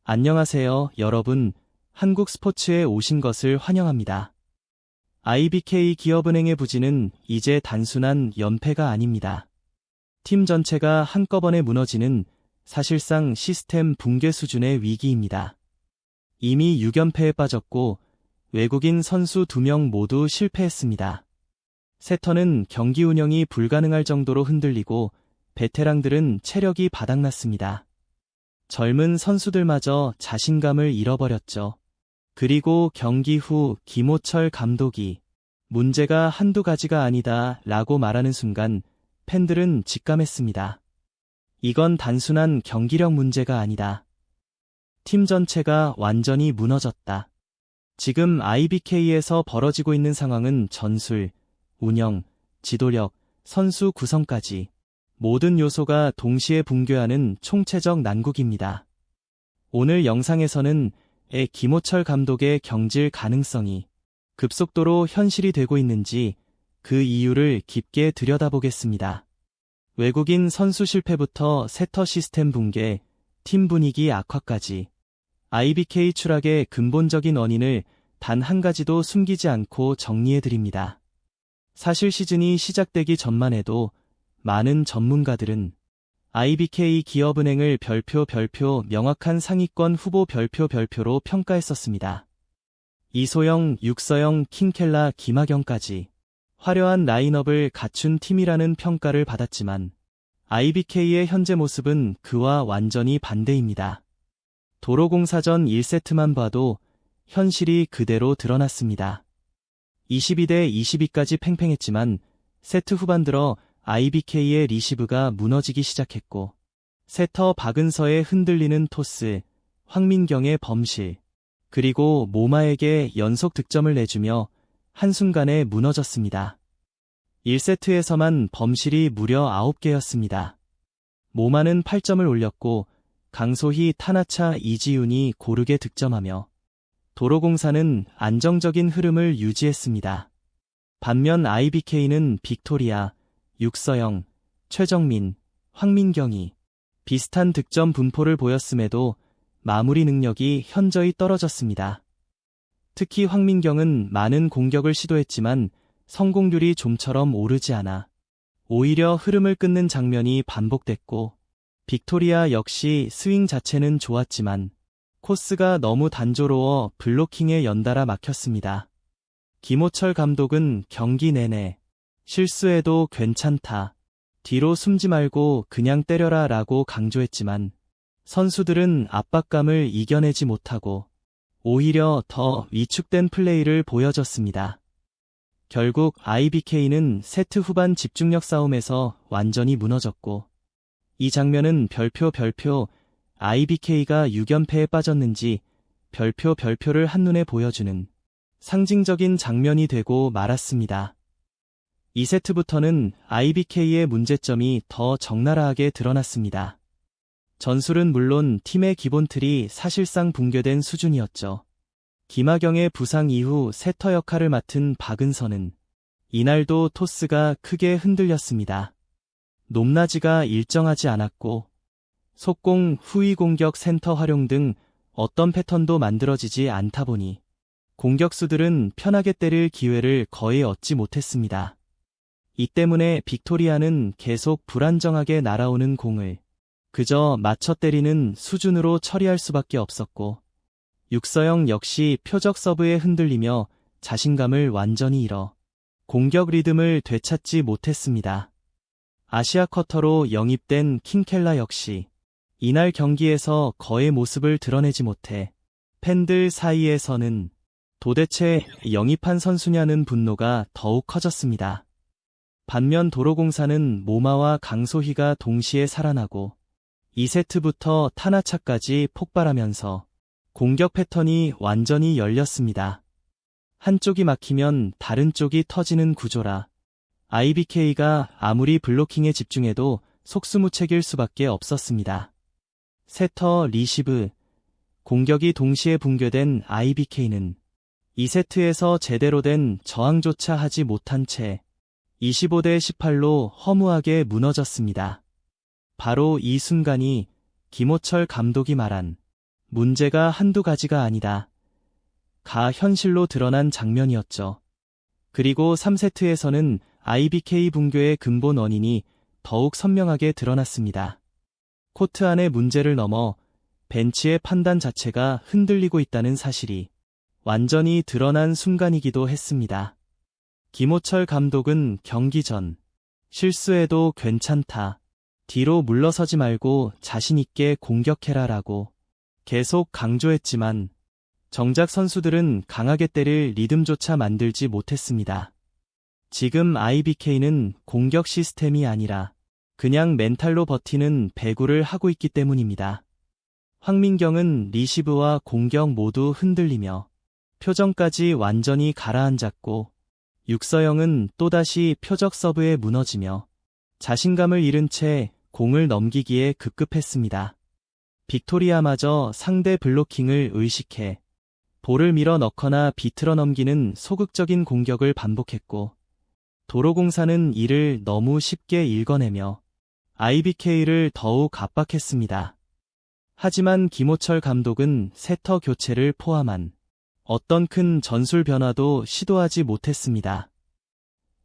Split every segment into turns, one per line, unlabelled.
안녕하세요, 여러분. 한국 스포츠에 오신 것을 환영합니다. IBK 기업은행의 부진은 이제 단순한 연패가 아닙니다. 팀 전체가 한꺼번에 무너지는 사실상 시스템 붕괴 수준의 위기입니다. 이미 6연패에 빠졌고 외국인 선수 2명 모두 실패했습니다. 세터는 경기 운영이 불가능할 정도로 흔들리고 베테랑들은 체력이 바닥났습니다. 젊은 선수들마저 자신감을 잃어버렸죠. 그리고 경기 후 김호철 감독이 문제가 한두 가지가 아니다 라고 말하는 순간 팬들은 직감했습니다. 이건 단순한 경기력 문제가 아니다. 팀 전체가 완전히 무너졌다. 지금 IBK에서 벌어지고 있는 상황은 전술, 운영, 지도력, 선수 구성까지 모든 요소가 동시에 붕괴하는 총체적 난국입니다. 오늘 영상에서는 김호철 감독의 경질 가능성이 급속도로 현실이 되고 있는지 그 이유를 깊게 들여다보겠습니다. 외국인 선수 실패부터 세터 시스템 붕괴, 팀 분위기 악화까지 IBK 추락의 근본적인 원인을 단 한 가지도 숨기지 않고 정리해드립니다. 사실 시즌이 시작되기 전만 해도 많은 전문가들은 IBK 기업은행을 별표 명확한 상위권 후보 별표로 평가했었습니다. 이소영, 육서영, 킹켈라, 김하경까지 화려한 라인업을 갖춘 팀이라는 평가를 받았지만 IBK의 현재 모습은 그와 완전히 반대입니다. 도로공사전 1세트만 봐도 현실이 그대로 드러났습니다. 22대 22까지 팽팽했지만 세트 후반 들어 IBK의 리시브가 무너지기 시작했고 세터 박은서의 흔들리는 토스, 황민경의 범실, 그리고 모마에게 연속 득점을 내주며 한순간에 무너졌습니다. 1세트에서만 범실이 무려 9개였습니다. 모마는 8점을 올렸고 강소희, 타나차, 이지훈이 고르게 득점하며 도로공사는 안정적인 흐름을 유지했습니다. 반면 IBK는 빅토리아, 육서영, 최정민, 황민경이 비슷한 득점 분포를 보였음에도 마무리 능력이 현저히 떨어졌습니다. 특히 황민경은 많은 공격을 시도했지만 성공률이 좀처럼 오르지 않아 오히려 흐름을 끊는 장면이 반복됐고 빅토리아 역시 스윙 자체는 좋았지만 코스가 너무 단조로워 블로킹에 연달아 막혔습니다. 김호철 감독은 경기 내내 실수해도 괜찮다. 뒤로 숨지 말고 그냥 때려라 라고 강조했지만 선수들은 압박감을 이겨내지 못하고 오히려 더 위축된 플레이를 보여줬습니다. 결국 IBK는 세트 후반 집중력 싸움에서 완전히 무너졌고 이 장면은 별표 IBK가 6연패에 빠졌는지 별표를 한눈에 보여주는 상징적인 장면이 되고 말았습니다. 2세트부터는 IBK의 문제점이 더 적나라하게 드러났습니다. 전술은 물론 팀의 기본 틀이 사실상 붕괴된 수준이었죠. 김하경의 부상 이후 세터 역할을 맡은 박은서는 이날도 토스가 크게 흔들렸습니다. 높낮이가 일정하지 않았고 속공, 후위 공격, 센터 활용 등 어떤 패턴도 만들어지지 않다 보니 공격수들은 편하게 때릴 기회를 거의 얻지 못했습니다. 이 때문에 빅토리아는 계속 불안정하게 날아오는 공을 그저 맞춰 때리는 수준으로 처리할 수밖에 없었고 육서영 역시 표적 서브에 흔들리며 자신감을 완전히 잃어 공격 리듬을 되찾지 못했습니다. 아시아 쿼터로 영입된 킹켈라 역시 이날 경기에서 거의 모습을 드러내지 못해 팬들 사이에서는 도대체 영입한 선수냐는 분노가 더욱 커졌습니다. 반면 도로공사는 모마와 강소희가 동시에 살아나고 2세트부터 타나차까지 폭발하면서 공격 패턴이 완전히 열렸습니다. 한쪽이 막히면 다른 쪽이 터지는 구조라 IBK가 아무리 블로킹에 집중해도 속수무책일 수밖에 없었습니다. 세터, 리시브, 공격이 동시에 붕괴된 IBK는 2세트에서 제대로 된 저항조차 하지 못한 채 25대 18로 허무하게 무너졌습니다. 바로 이 순간이 김호철 감독이 말한 문제가 한두 가지가 아니다. 가 현실로 드러난 장면이었죠. 그리고 3세트에서는 IBK 붕괴의 근본 원인이 더욱 선명하게 드러났습니다. 코트 안의 문제를 넘어 벤치의 판단 자체가 흔들리고 있다는 사실이 완전히 드러난 순간이기도 했습니다. 김호철 감독은 경기 전 실수해도 괜찮다. 뒤로 물러서지 말고 자신 있게 공격해라라고 계속 강조했지만 정작 선수들은 강하게 때릴 리듬조차 만들지 못했습니다. 지금 IBK는 공격 시스템이 아니라 그냥 멘탈로 버티는 배구를 하고 있기 때문입니다. 황민경은 리시브와 공격 모두 흔들리며 표정까지 완전히 가라앉았고 육서영은 또다시 표적 서브에 무너지며 자신감을 잃은 채 공을 넘기기에 급급했습니다. 빅토리아마저 상대 블로킹을 의식해 볼을 밀어 넣거나 비틀어 넘기는 소극적인 공격을 반복했고 도로공사는 이를 너무 쉽게 읽어내며 IBK를 더욱 압박했습니다. 하지만 김호철 감독은 세터 교체를 포함한 어떤 큰 전술 변화도 시도하지 못했습니다.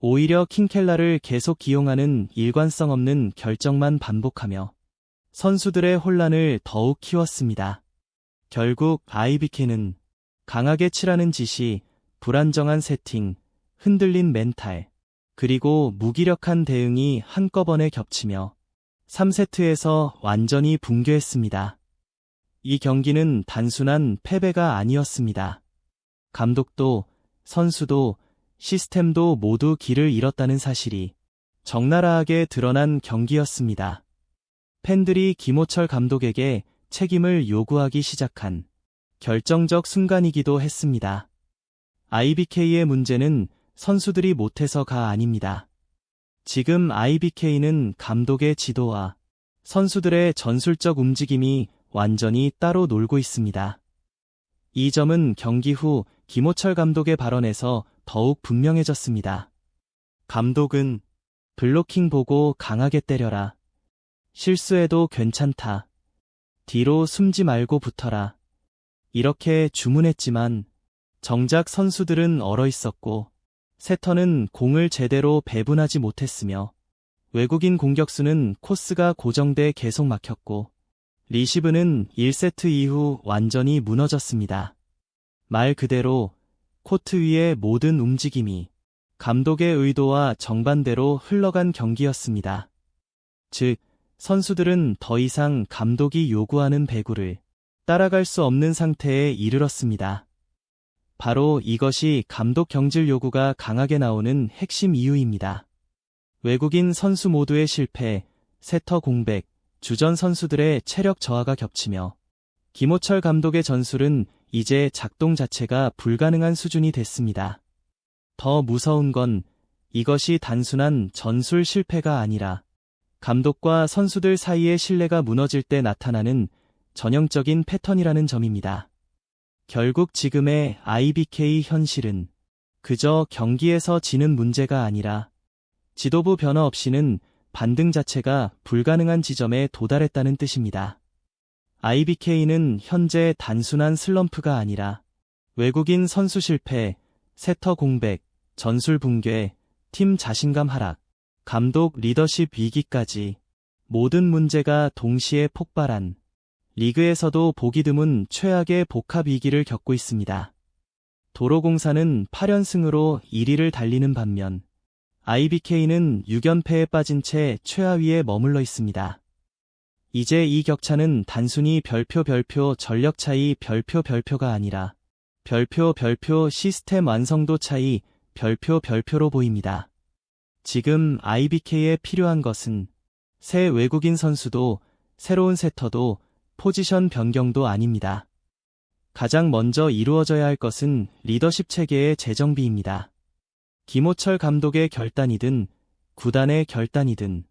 오히려 킹켈라를 계속 기용하는 일관성 없는 결정만 반복하며 선수들의 혼란을 더욱 키웠습니다. 결국 IBK는 강하게 치라는 지시, 불안정한 세팅, 흔들린 멘탈, 그리고 무기력한 대응이 한꺼번에 겹치며 3세트에서 완전히 붕괴했습니다. 이 경기는 단순한 패배가 아니었습니다. 감독도, 선수도, 시스템도 모두 길을 잃었다는 사실이 적나라하게 드러난 경기였습니다. 팬들이 김호철 감독에게 책임을 요구하기 시작한 결정적 순간이기도 했습니다. IBK의 문제는 선수들이 못해서가 아닙니다. 지금 IBK는 감독의 지도와 선수들의 전술적 움직임이 완전히 따로 놀고 있습니다. 이 점은 경기 후 김호철 감독의 발언에서 더욱 분명해졌습니다. 감독은 블로킹 보고 강하게 때려라. 실수해도 괜찮다. 뒤로 숨지 말고 붙어라. 이렇게 주문했지만 정작 선수들은 얼어있었고 세터는 공을 제대로 배분하지 못했으며 외국인 공격수는 코스가 고정돼 계속 막혔고 리시브는 1세트 이후 완전히 무너졌습니다. 말 그대로 코트 위의 모든 움직임이 감독의 의도와 정반대로 흘러간 경기였습니다. 즉, 선수들은 더 이상 감독이 요구하는 배구를 따라갈 수 없는 상태에 이르렀습니다. 바로 이것이 감독 경질 요구가 강하게 나오는 핵심 이유입니다. 외국인 선수 모두의 실패, 세터 공백, 주전 선수들의 체력 저하가 겹치며 김호철 감독의 전술은 이제 작동 자체가 불가능한 수준이 됐습니다. 더 무서운 건 이것이 단순한 전술 실패가 아니라 감독과 선수들 사이의 신뢰가 무너질 때 나타나는 전형적인 패턴이라는 점입니다. 결국 지금의 IBK 현실은 그저 경기에서 지는 문제가 아니라 지도부 변화 없이는 반등 자체가 불가능한 지점에 도달했다는 뜻입니다. IBK는 현재 단순한 슬럼프가 아니라 외국인 선수 실패, 세터 공백, 전술 붕괴, 팀 자신감 하락, 감독 리더십 위기까지 모든 문제가 동시에 폭발한 리그에서도 보기 드문 최악의 복합 위기를 겪고 있습니다. 도로공사는 8연승으로 1위를 달리는 반면 IBK는 6연패에 빠진 채 최하위에 머물러 있습니다. 이제 이 격차는 단순히 별표 전력 차이 별표가 아니라 별표 시스템 완성도 차이 별표로 보입니다. 지금 IBK에 필요한 것은 새 외국인 선수도 새로운 세터도 포지션 변경도 아닙니다. 가장 먼저 이루어져야 할 것은 리더십 체계의 재정비입니다. 김호철 감독의 결단이든 구단의 결단이든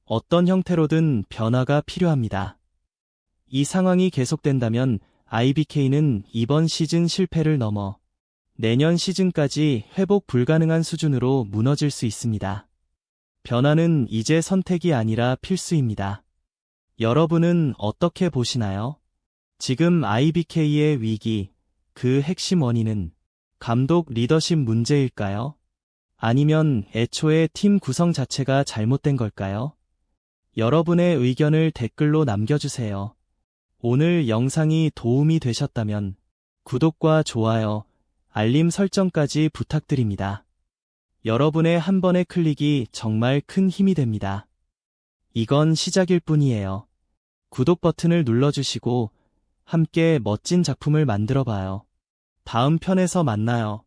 어떤 형태로든 변화가 필요합니다. 이 상황이 계속된다면 IBK는 이번 시즌 실패를 넘어 내년 시즌까지 회복 불가능한 수준으로 무너질 수 있습니다. 변화는 이제 선택이 아니라 필수입니다. 여러분은 어떻게 보시나요? 지금 IBK의 위기, 그 핵심 원인은 감독 리더십 문제일까요? 아니면 애초에 팀 구성 자체가 잘못된 걸까요? 여러분의 의견을 댓글로 남겨주세요. 오늘 영상이 도움이 되셨다면 구독과 좋아요, 알림 설정까지 부탁드립니다. 여러분의 한 번의 클릭이 정말 큰 힘이 됩니다. 이건 시작일 뿐이에요. 구독 버튼을 눌러주시고 함께 멋진 작품을 만들어 봐요. 다음 편에서 만나요.